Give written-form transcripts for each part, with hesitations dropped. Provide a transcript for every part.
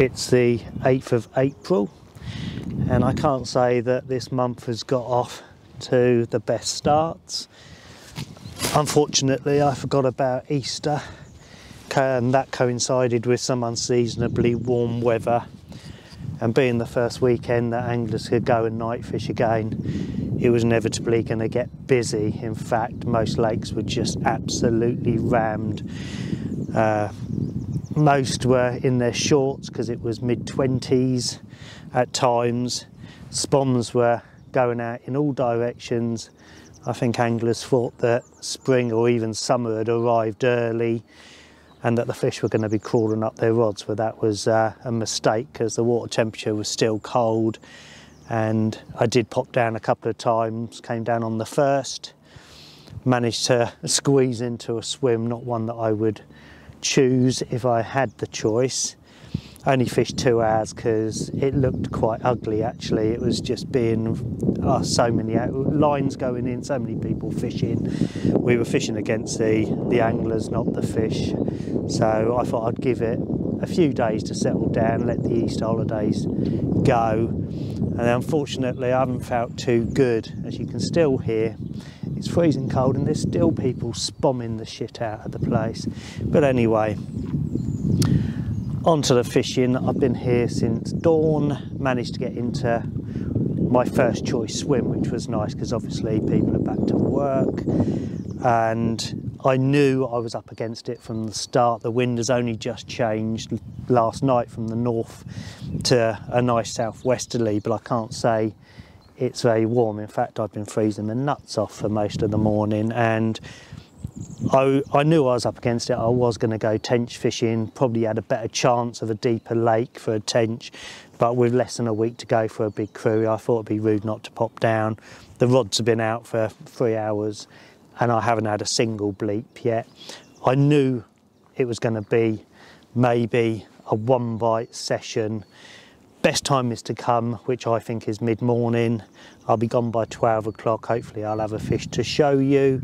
It's the 8th of April and I can't say that this month has got off to the best starts. Unfortunately, I forgot about Easter and that coincided with some unseasonably warm weather, and being the first weekend that anglers could go and night fish again, it was inevitably going to get busy. In fact, most lakes were just absolutely rammed. Most were in their shorts because it was mid-20s at times. Spoms were going out in all directions. I think anglers thought that spring or even summer had arrived early and that the fish were going to be crawling up their rods, but that was a mistake because the water temperature was still cold. And I did pop down a couple of times, came down on the first, managed to squeeze into a swim, not one that I would choose if I had the choice. Only fished 2 hours because it looked quite ugly actually. It was just being so many lines going in, so many people fishing. We were fishing against the anglers, not the fish. So I thought I'd give it a few days to settle down, let the Easter holidays go. And unfortunately I haven't felt too good. As you can still hear, it's freezing cold and there's still people spomming the shit out of the place. But anyway, on to the fishing. I've been here since dawn, managed to get into my first choice swim, which was nice because obviously people are back to work, and I knew I was up against it from the start. The wind has only just changed last night from the north to a nice southwesterly, but I can't say it's very warm. In fact, I've been freezing my nuts off for most of the morning, and I knew I was up against it. I was going to go tench fishing, probably had a better chance of a deeper lake for a tench, but with less than a week to go for a big crew, I thought it'd be rude not to pop down. The rods have been out for 3 hours and I haven't had a single bleep yet. I knew it was going to be maybe a one bite session. Best time is to come, which I think is mid-morning. I'll be gone by 12 o'clock. Hopefully I'll have a fish to show you,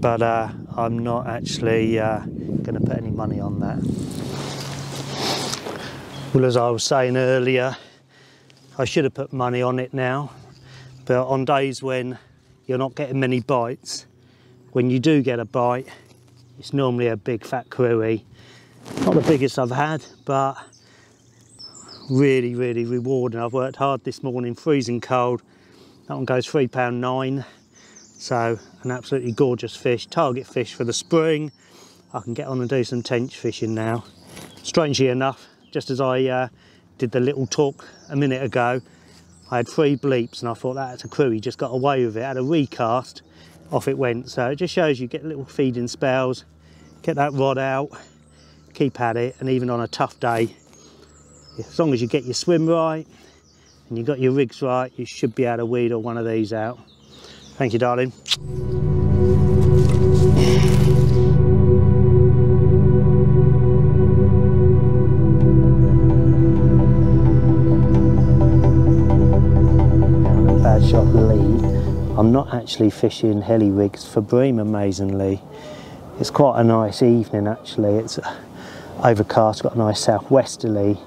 but I'm not actually going to put any money on that. Well, as I was saying earlier, I should have put money on it now, but on days when you're not getting many bites, when you do get a bite, it's normally a big fat cruie. Not the biggest I've had, but really, really rewarding. I've worked hard this morning, freezing cold. That one goes £3.9, so an absolutely gorgeous fish, target fish for the spring. I can get on and do some tench fishing now. Strangely enough, just as I did the little talk a minute ago, I had 3 bleeps and I thought that's a cruie, just got away with it, had a recast, off it went. So it just shows you get little feeding spells, get that rod out, keep at it, and even on a tough day, as long as you get your swim right and you got your rigs right, you should be able to wheedle one of these out. Thank you, darling. Bad shot lead. I'm not actually fishing heli rigs for bream, amazingly. It's quite a nice evening actually. It's overcast, got a nice southwesterly.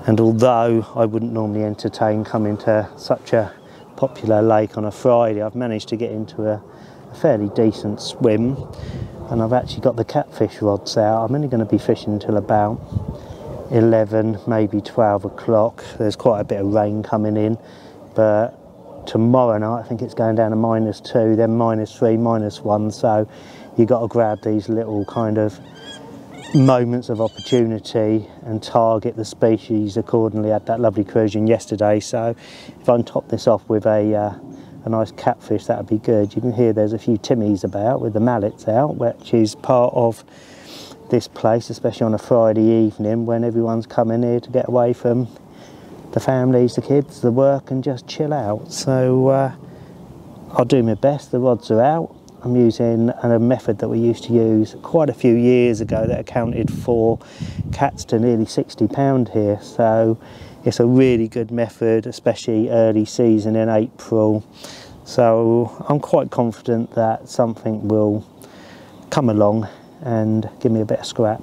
And although I wouldn't normally entertain coming to such a popular lake on a Friday, I've managed to get into a fairly decent swim, and I've actually got the catfish rods out. I'm only going to be fishing until about 11, maybe 12 o'clock. There's quite a bit of rain coming in, but tomorrow night I think it's going down to -2, then -3, -1, so you've got to grab these little kind of moments of opportunity and target the species accordingly. I had that lovely crucian yesterday, so if I can top this off with a nice catfish, that would be good. You can hear there's a few timmies about with the mallets out, which is part of this place, especially on a Friday evening when everyone's coming here to get away from the families, the kids, the work, and just chill out. So I'll do my best. The rods are out. I'm using a method that we used to use quite a few years ago that accounted for cats to nearly 60 pound here, so it's a really good method, especially early season in April. So I'm quite confident that something will come along and give me a bit of scrap.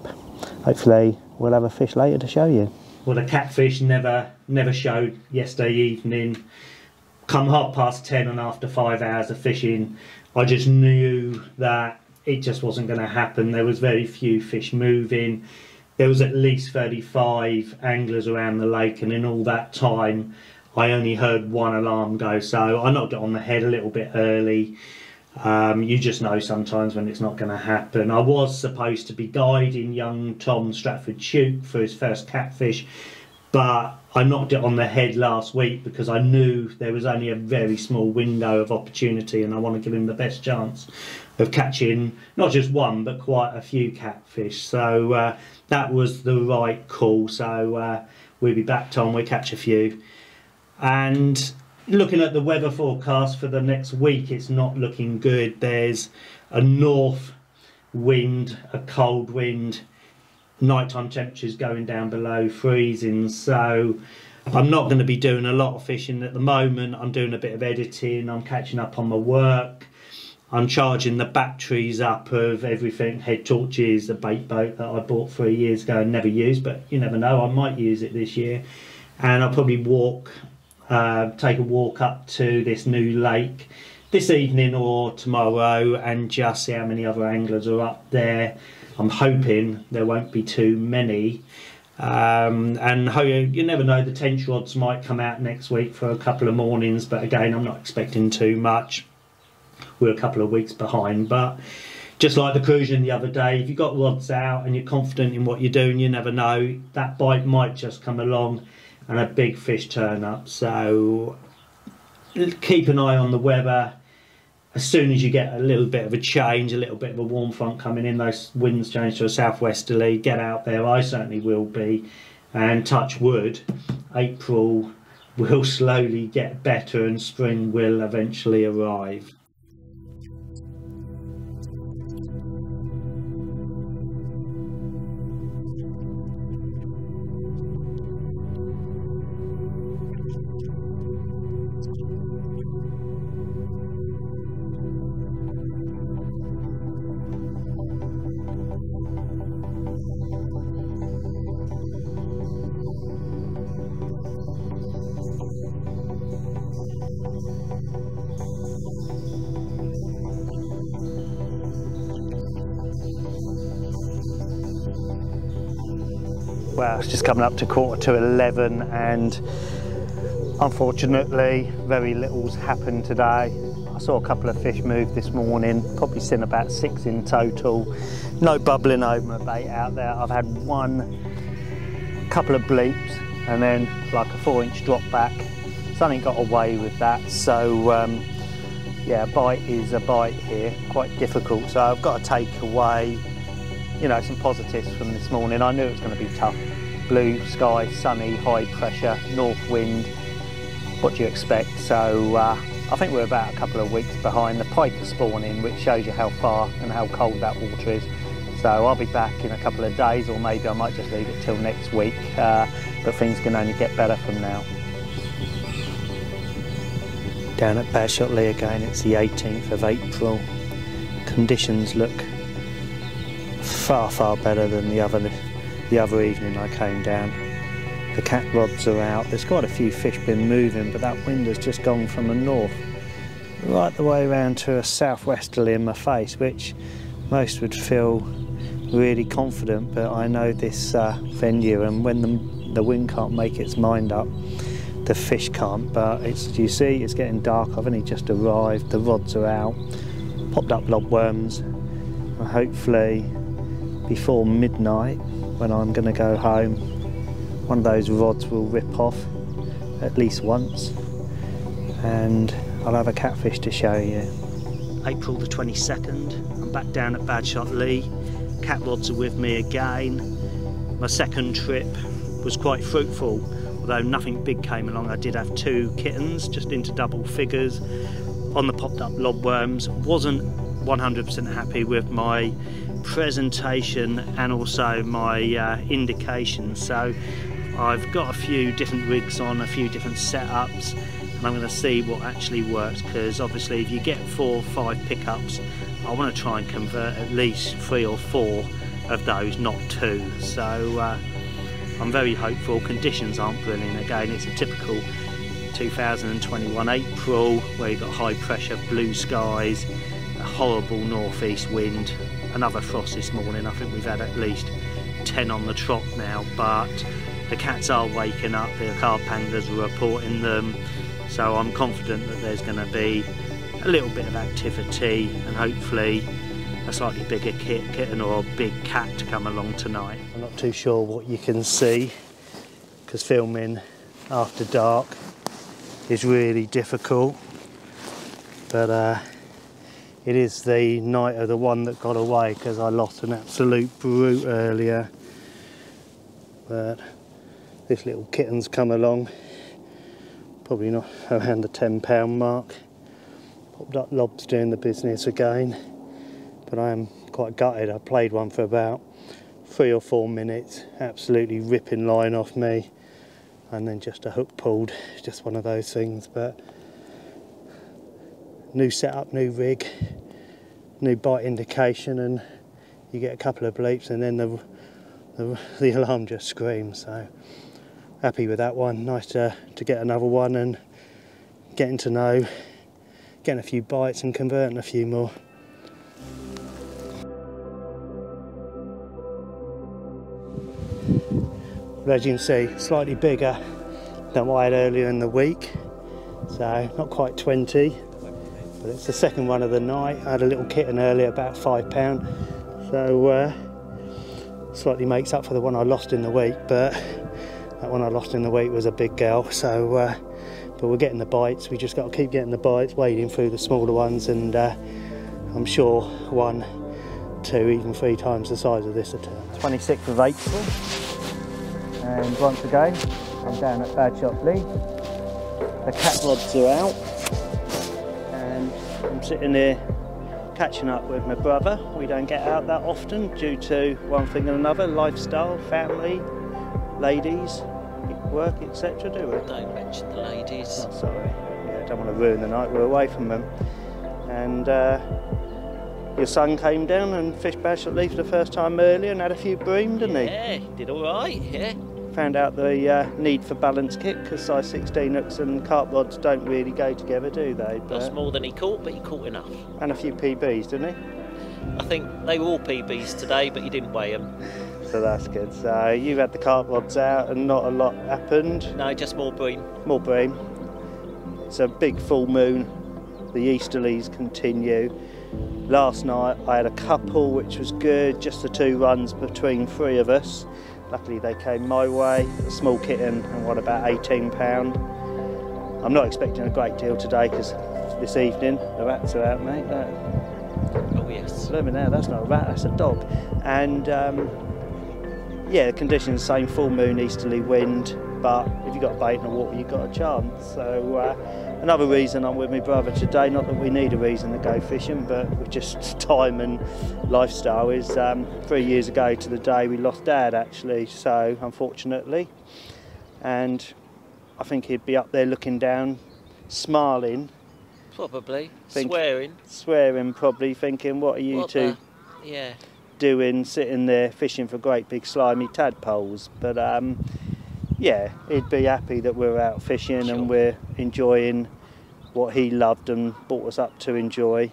Hopefully we'll have a fish later to show you. Well, the catfish never showed yesterday evening. Come 10:30 and after 5 hours of fishing, I just knew that it just wasn't going to happen. There was very few fish moving. There was at least 35 anglers around the lake, and in all that time I only heard one alarm go, so I knocked it on the head a little bit early. You just know sometimes when it's not going to happen. I was supposed to be guiding young Tom Stratford Shoot for his first catfish, but I knocked it on the head last week because I knew there was only a very small window of opportunity, and I want to give him the best chance of catching not just one but quite a few catfish. So that was the right call. So we'll be back, Tom, we'll catch a few. And looking at the weather forecast for the next week, it's not looking good. There's a north wind, a cold wind, nighttime temperatures going down below freezing, so I'm not going to be doing a lot of fishing at the moment. I'm doing a bit of editing, I'm catching up on my work, I'm charging the batteries up of everything, head torches, the bait boat that I bought 3 years ago and never used, but you never know, I might use it this year. And I'll probably take a walk up to this new lake this evening or tomorrow and just see how many other anglers are up there. I'm hoping there won't be too many, and you never know, the tench rods might come out next week for a couple of mornings, but again, I'm not expecting too much. We're a couple of weeks behind, but just like the crucian the other day, if you've got rods out and you're confident in what you're doing, you never know, that bite might just come along and a big fish turn up. So keep an eye on the weather. As soon as you get a little bit of a change, a little bit of a warm front coming in, those winds change to a southwesterly, get out there, I certainly will be, and touch wood, April will slowly get better and spring will eventually arrive. Well, it's just coming up to 11:15, and unfortunately very little's happened today. I saw a couple of fish move this morning, probably seen about 6 in total. No bubbling over my bait out there. I've had couple of bleeps and then like a 4-inch drop back. Something got away with that, so yeah, a bite is a bite here, quite difficult. So I've got to take away, you know, some positives from this morning. I knew it was going to be tough. Blue sky, sunny, high pressure, north wind. What do you expect? So I think we're about a couple of weeks behind. The pike are spawning, which shows you how far and how cold that water is. So I'll be back in a couple of days, or maybe I might just leave it till next week. But things can only get better from now. Down at Badshot Lee again, it's the 18th of April. Conditions look far better than the other evening I came down. The cat rods are out. There's quite a few fish been moving, but that wind has just gone from the north right the way around to a southwesterly in my face, which most would feel really confident, but I know this venue, and when the wind can't make its mind up, the fish can't. But it's, you see, it's getting dark. I've only just arrived. The rods are out. Popped up lobworms, and hopefully before midnight, when I'm going to go home, one of those rods will rip off at least once, and I'll have a catfish to show you. April the 22nd, I'm back down at Badshot Lee. Cat rods are with me again. My second trip was quite fruitful, although nothing big came along. I did have 2 kittens, just into double figures on the popped up lobworms. Wasn't 100% happy with my presentation and also my indications, so I've got a few different rigs on, a few different setups, and I'm going to see what actually works, because obviously if you get 4 or 5 pickups, I want to try and convert at least 3 or 4 of those, not 2. So I'm very hopeful. Conditions aren't brilliant. Again, it's a typical 2021 April where you've got high pressure, blue skies, a horrible northeast wind, another frost this morning. I think we've had at least 10 on the trot now, but the cats are waking up, the carp anglers are reporting them, so I'm confident that there's going to be a little bit of activity and hopefully a slightly bigger kitten or a big cat to come along tonight. I'm not too sure what you can see because filming after dark is really difficult, but it is the night of the one that got away because I lost an absolute brute earlier. But this little kitten's come along, probably not around the £10 mark. Popped up lobs doing the business again, but I am quite gutted. I played one for about 3 or 4 minutes, absolutely ripping line off me, and then just a hook pulled. It's just one of those things. But new setup, new rig, new bite indication, and you get a couple of bleeps and then the alarm just screams. So happy with that one. Nice to get another one and getting a few bites and converting a few more. But as you can see, slightly bigger than what I had earlier in the week, so not quite 20, but it's the second one of the night. I had a little kitten earlier, about £5, so slightly makes up for the one I lost in the week, but that one I lost in the week was a big girl. So but we're getting the bites. We just got to keep getting the bites, wading through the smaller ones, and I'm sure 1, 2, even 3 times the size of this will turn. 26th of April, and once again I'm down at Badshot Lee. The cat rods are out and I'm sitting here catching up with my brother. We don't get out that often due to one thing and another, lifestyle, family, ladies, work, etc. do we? Don't mention the ladies. Oh, sorry. Yeah, don't want to ruin the night. We're away from them. And your son came down and fished Badshot Lee for the first time earlier and had a few bream, didn't he? Yeah, he did all right. Yeah. Found out the need for balance kit because size 16 hooks and carp rods don't really go together, do they? Lost more than he caught, but he caught enough. And a few PBs, didn't he? I think they were all PBs today, but he didn't weigh them. So that's good. So you've had the carp rods out and not a lot happened? No, just more bream. More bream. It's a big full moon. The easterlies continue. Last night I had a couple, which was good, just the 2 runs between 3 of us. Luckily they came my way, a small kitten and one about £18. I'm not expecting a great deal today because this evening the rats are out, mate. Oh yes. Let me know, that's not a rat, that's a dog. And yeah, the conditions the same, full moon, easterly wind, but if you've got a bait in the water you've got a chance. So another reason I'm with my brother today, not that we need a reason to go fishing, but with just time and lifestyle, is 3 years ago to the day we lost Dad actually, so unfortunately, and I think he'd be up there looking down, smiling. Probably. Swearing probably, thinking what are you two doing, sitting there fishing for great big slimy tadpoles. But yeah, he'd be happy that we're out fishing and we're enjoying what he loved and brought us up to enjoy,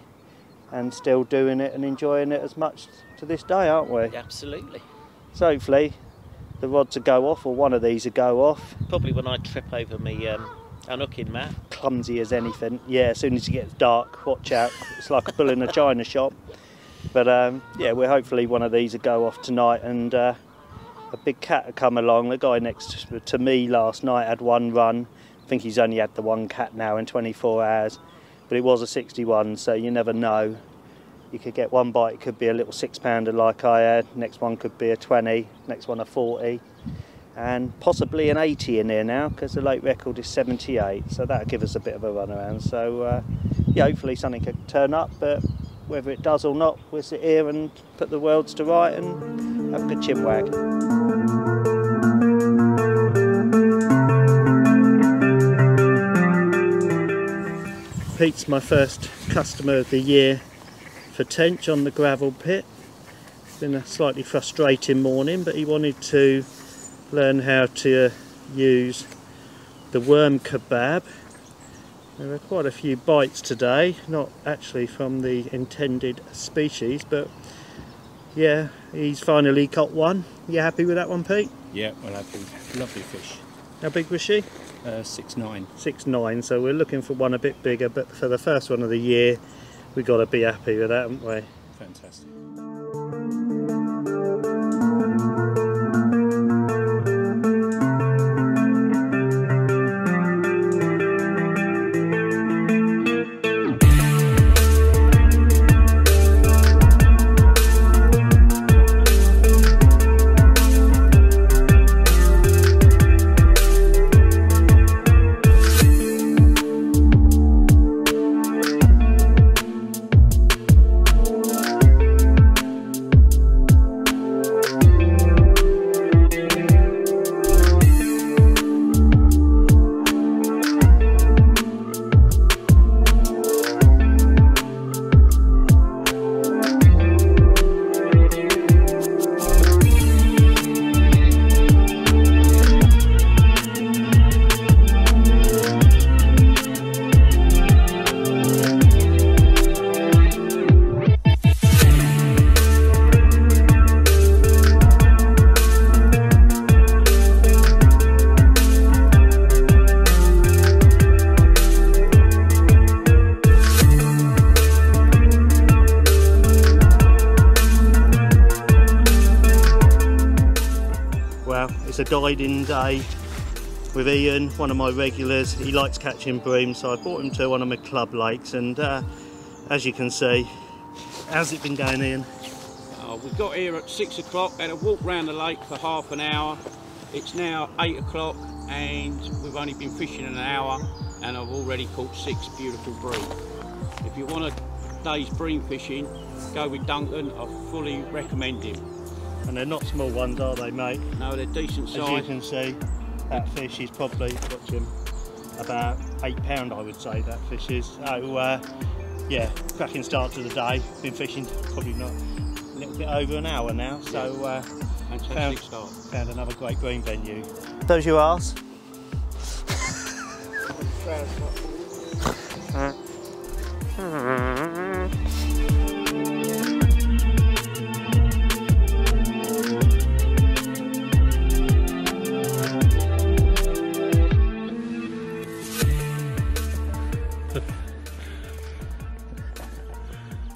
and still doing it and enjoying it as much to this day, aren't we? Absolutely. So hopefully the rods will go off, or one of these will go off. Probably when I trip over me unhooking mat. Clumsy as anything. Yeah, as soon as it gets dark, watch out. It's like a bull in a china shop. But yeah, we're hopefully one of these will go off tonight, and a big cat will come along. The guy next to me last night had 1 run. I think he's only had the 1 cat now in 24 hours, but it was a 61, so you never know. You could get one bite, it could be a little 6-pounder like I had, next one could be a 20, next one a 40, and possibly an 80 in here now, because the late record is 78, so that'll give us a bit of a run around. So yeah, hopefully something could turn up, but whether it does or not, we'll sit here and put the worlds to right and have a good chinwag. Pete's my first customer of the year for tench on the gravel pit. It's been a slightly frustrating morning, but he wanted to learn how to use the worm kebab. There are quite a few bites today, not actually from the intended species, but yeah, he's finally caught one. You happy with that one, Pete? Yeah, well, lovely fish. How big was she? 6'9". 6'9", so we're looking for one a bit bigger, but for the first one of the year, we've got to be happy with that, haven't we? Fantastic. It's a guiding day with Ian, one of my regulars. He likes catching bream, so I brought him to one of my club lakes, and as you can see, how's it been going, Ian? We got here at 6 o'clock, had a walk around the lake for half an hour. It's now 8 o'clock and we've only been fishing an hour, and I've already caught 6 beautiful bream. If you want a day's bream fishing, go with Duncan. I fully recommend him. And they're not small ones, are they, mate? No, they're decent size. As you can see, that fish is probably, watch him, about £8, I would say, that fish is. So, yeah, cracking start to the day. Been fishing probably not a little bit over an hour now, so fantastic start. Found another great green venue. Does your arse?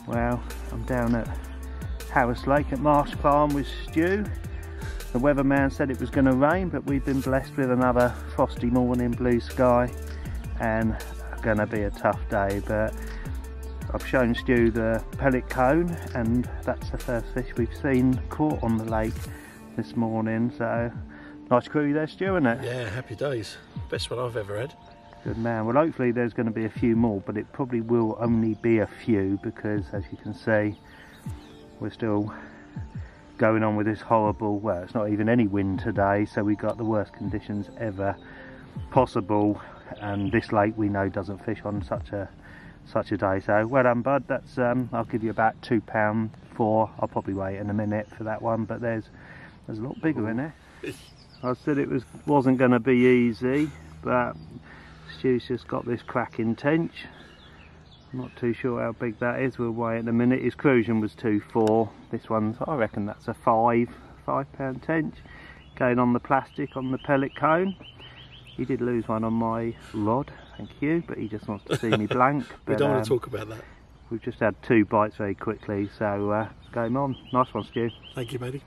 Well, I'm down at Harris Lake at Marsh Farm with Stu. The weatherman said it was going to rain, but we've been blessed with another frosty morning, blue sky, and going to be a tough day. But I've shown Stu the pellet cone, and that's the first fish we've seen caught on the lake this morning. So nice crew there, Stu, isn't it? Yeah, happy days. Best one I've ever had. Good man. Well, hopefully there's going to be a few more, but it probably will only be a few because, as you can see, we're still going on with this horrible, well, it's not even any wind today, so we got the worst conditions ever possible, and this lake we know doesn't fish on such a day. So well done, bud. That's I'll give you about £2 for. I'll probably wait in a minute for that one, but there's a lot bigger in there. I said it wasn't going to be easy, but Stu's just got this cracking tench. I'm not too sure how big that is. We'll weigh it in a minute. His crucian was 2.4. This one's, I reckon that's a £5 tench. Going on the plastic on the pellet cone. He did lose one on my rod, thank you, but he just wants to see me blank. But, we don't want to talk about that. We've just had 2 bites very quickly, so game on. Nice one, Stu. Thank you, matey.